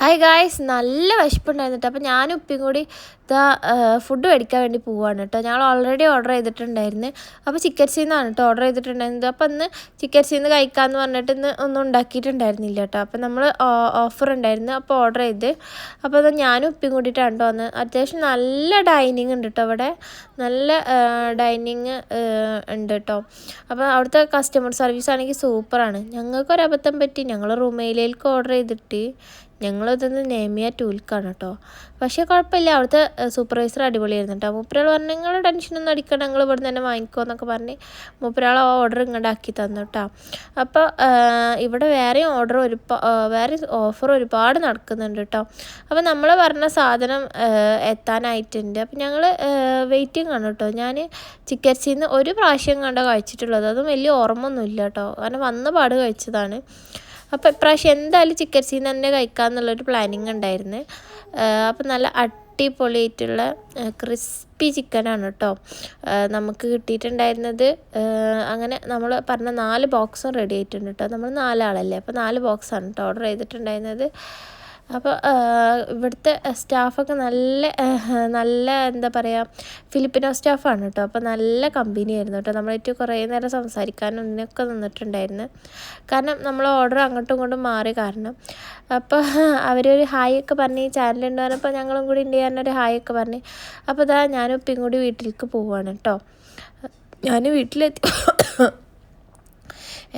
Hi guys, നല്ല വിശപ്പുണ്ടായിരുന്നു കേട്ടോ. അപ്പോൾ ഞാനും ഉപ്പയും കൂടി ഇതാ ഫുഡ് മേടിക്കാൻ വേണ്ടി പോവാണ് കേട്ടോ. ഞങ്ങൾ ഓൾറെഡി ഓർഡർ ചെയ്തിട്ടുണ്ടായിരുന്നു. അപ്പോൾ ചിക്കൻസിന്നാണ് കേട്ടോ ഓർഡർ ചെയ്തിട്ടുണ്ടായിരുന്നത്. അപ്പോൾ ഇന്ന് ചിക്കൻസിന്ന് കഴിക്കാമെന്ന് പറഞ്ഞിട്ട് ഇന്ന് ഒന്നും ഉണ്ടാക്കിയിട്ടുണ്ടായിരുന്നില്ല കേട്ടോ. അപ്പോൾ നമ്മൾ ഓഫർ ഉണ്ടായിരുന്നു, അപ്പോൾ ഓർഡർ ചെയ്ത്. അപ്പോൾ അത് ഞാനും ഉപ്പയും കൂടിയിട്ടാണ് കേട്ടോ വന്ന്. അത്യാവശ്യം നല്ല ഡൈനിങ് ഉണ്ട് കേട്ടോ അവിടെ, നല്ല ഡൈനിങ് ഉണ്ട് കേട്ടോ. അപ്പോൾ അവിടുത്തെ കസ്റ്റമർ സർവീസ് ആണെങ്കിൽ സൂപ്പറാണ്. ഞങ്ങൾക്കൊരബദ്ധം പറ്റി, ഞങ്ങൾ റുമേലയിലേക്ക് ഓർഡർ ചെയ്തിട്ട് ഞങ്ങളിതൊന്ന് നെമിയ ടൂൽക്കാണ് കേട്ടോ. പക്ഷേ കുഴപ്പമില്ല, അവിടുത്തെ സൂപ്പർവൈസർ അടിപൊളിയായിരുന്നു കേട്ടോ. മൂപ്പരാൾ പറഞ്ഞു നിങ്ങൾ ടെൻഷനൊന്നും അടിക്കണം, ഞങ്ങൾ ഇവിടെ നിന്ന് തന്നെ വാങ്ങിക്കോ എന്നൊക്കെ പറഞ്ഞ് മൂപ്പരാൾ ആ ഓർഡർ ഇങ്ങോട്ടാക്കി തന്നു കേട്ടോ. അപ്പോൾ ഇവിടെ വേറെ ഓഫർ ഒരുപാട് നടക്കുന്നുണ്ട് കേട്ടോ. അപ്പോൾ നമ്മൾ പറഞ്ഞ സാധനം എത്താനായിട്ടുണ്ട്. അപ്പോൾ ഞങ്ങൾ വെയിറ്റിംഗ് ആണ് കേട്ടോ. ഞാൻ ചിക്കൻസിന്ന് ഒരു പ്രാവശ്യം കണ്ടോ കഴിച്ചിട്ടുള്ളത്, അതും വലിയ ഓർമ്മയൊന്നുമില്ല കേട്ടോ, കാരണം വന്ന പാട് കഴിച്ചതാണ്. അപ്പോൾ ഇപ്രാവശ്യം എന്തായാലും ചിക്കൻസിന്ന് തന്നെ കഴിക്കാമെന്നുള്ളൊരു പ്ലാനിങ് ഉണ്ടായിരുന്നു. അപ്പോൾ നല്ല അടിപൊളിയായിട്ടുള്ള ക്രിസ്പി ചിക്കനാണ് കേട്ടോ നമുക്ക് കിട്ടിയിട്ടുണ്ടായിരുന്നത്. അങ്ങനെ നമ്മൾ പറഞ്ഞ 4 ബോക്സും റെഡി ആയിട്ടുണ്ട് കേട്ടോ. നമ്മൾ 4 ആളല്ലേ, അപ്പോൾ 4 ബോക്സാണ് കേട്ടോ ഓർഡർ ചെയ്തിട്ടുണ്ടായിരുന്നത്. അപ്പോൾ ഇവിടുത്തെ സ്റ്റാഫൊക്കെ നല്ല എന്താ പറയുക, ഫിലിപ്പിനോ സ്റ്റാഫാണ് കേട്ടോ. അപ്പോൾ നല്ല കമ്പനി ആയിരുന്നു കേട്ടോ. നമ്മളായിട്ട് കുറേ നേരം സംസാരിക്കാനും ഇതിനൊക്കെ നിന്നിട്ടുണ്ടായിരുന്നു, കാരണം നമ്മൾ ഓർഡർ അങ്ങോട്ടും ഇങ്ങോട്ടും മാറി കാരണം. അപ്പോൾ അവരൊരു ഹായ് ഒക്കെ പറഞ്ഞ് ചാനലുണ്ട് പറഞ്ഞപ്പോൾ ഞങ്ങളും കൂടി ഉണ്ട് ഞാനൊരു ഹായ് ഒക്കെ പറഞ്ഞ്. അപ്പോൾ ഇതാ ഞാനും ഉപ്പയും കൂടി വീട്ടിലേക്ക് പോവുകയാണ് കേട്ടോ. ഞാൻ വീട്ടിലെത്തി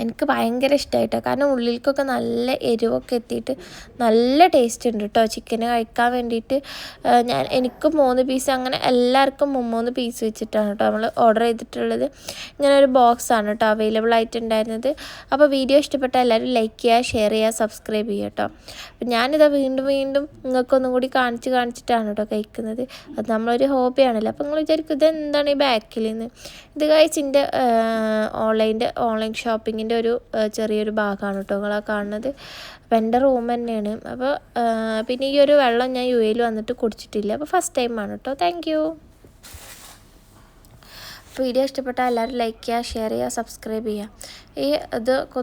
എനിക്ക് ഭയങ്കര ഇഷ്ടമായിട്ടോ, കാരണം ഉള്ളിലേക്കൊക്കെ നല്ല എരിവൊക്കെ എത്തിയിട്ട് നല്ല ടേസ്റ്റ് ഉണ്ട് കേട്ടോ ചിക്കന് കഴിക്കാൻ വേണ്ടിയിട്ട്. എനിക്ക് 3 പീസ്, അങ്ങനെ എല്ലാവർക്കും 3 പീസ് വെച്ചിട്ടാണ് കേട്ടോ നമ്മൾ ഓർഡർ ചെയ്തിട്ടുള്ളത്. ഇങ്ങനെ ഒരു ബോക്സാണ് കേട്ടോ അവൈലബിൾ ആയിട്ടുണ്ടായിരുന്നത്. അപ്പോൾ വീഡിയോ ഇഷ്ടപ്പെട്ടാൽ എല്ലാവരും ലൈക്ക് ചെയ്യുക, ഷെയർ ചെയ്യുക, സബ്സ്ക്രൈബ് ചെയ്യുക കേട്ടോ. അപ്പോൾ ഞാനിതാ വീണ്ടും നിങ്ങൾക്കൊന്നും കൂടി കാണിച്ചിട്ടാണ് കേട്ടോ കഴിക്കുന്നത്. അത് നമ്മളൊരു ഹോബിയാണല്ലോ. അപ്പോൾ നിങ്ങൾ വിചാരിക്കും ഇതെന്താണ് ഈ ബാക്കിൽ നിന്ന്. ഇത് കഴിച്ചിൻ്റെ ഓൺലൈൻ ഷോപ്പിങ്ങിൻ്റെ ഒരു ചെറിയൊരു ഭാഗമാണ് കേട്ടോ നിങ്ങളാ കാണുന്നത്. അപ്പോൾ എൻ്റെ റൂം തന്നെയാണ്. അപ്പോൾ പിന്നെ ഈ ഒരു വെള്ളം ഞാൻ UAE വന്നിട്ട് കുടിച്ചിട്ടില്ല, അപ്പോൾ ഫസ്റ്റ് ടൈമാണ് കേട്ടോ. Thank you. വീഡിയോ ഇഷ്ടപ്പെട്ടാൽ എല്ലാവരും ലൈക്ക് ചെയ്യുക, ഷെയർ ചെയ്യുക, സബ്സ്ക്രൈബ് ചെയ്യുക. ഇത്